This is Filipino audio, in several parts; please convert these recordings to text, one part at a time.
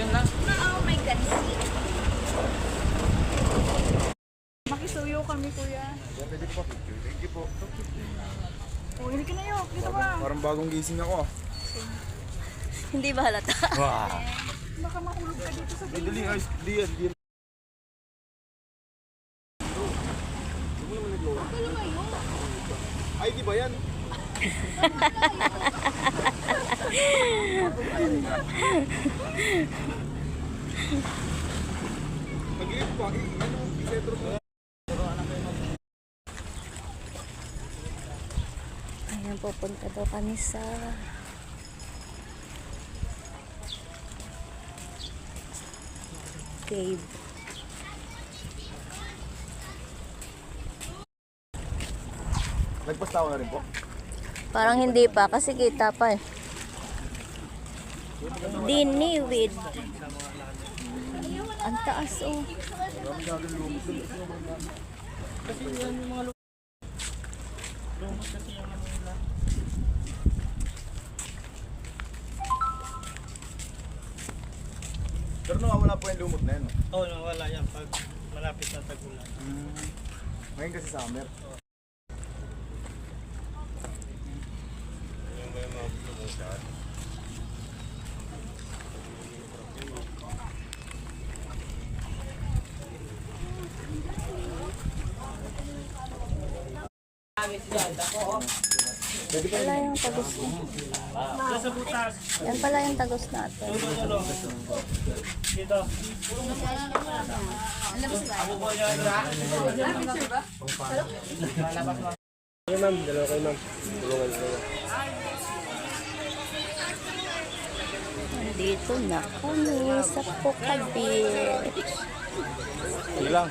Oh my God. Makisuyo kami, kuya. Pwede po. Thank you po. Oh, hindi ka na yun. Dito ka. Parang bagong gising ako. Hindi ba halata? Baka mahulog ka dito sa Dali, ayos. Di. Ay, di ba yan? Mag-iip pa. Isentro mo. Ayan, pupunta daw kami sa cave. Nagpasta ko na rin po. Parang hindi pa kasi kita pa eh. Diniwid. Ang taas oh. Pero nawawala po yung lumot na yan. No? Oo, nawala yan pag malapit na tag-ulan. Ngayon kasi summer. Pala yung tagos na. Sa butas. Yan pala yung tagos natin. Dito. Kayo ma'am, dalawa kayo ma'am. Tulungan kayo. Nandito na kami sa Pukabir. Sige lang.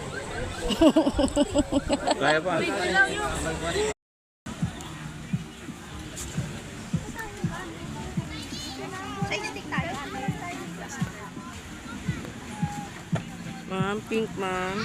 Kaya pa. Ma'am, pink ma'am.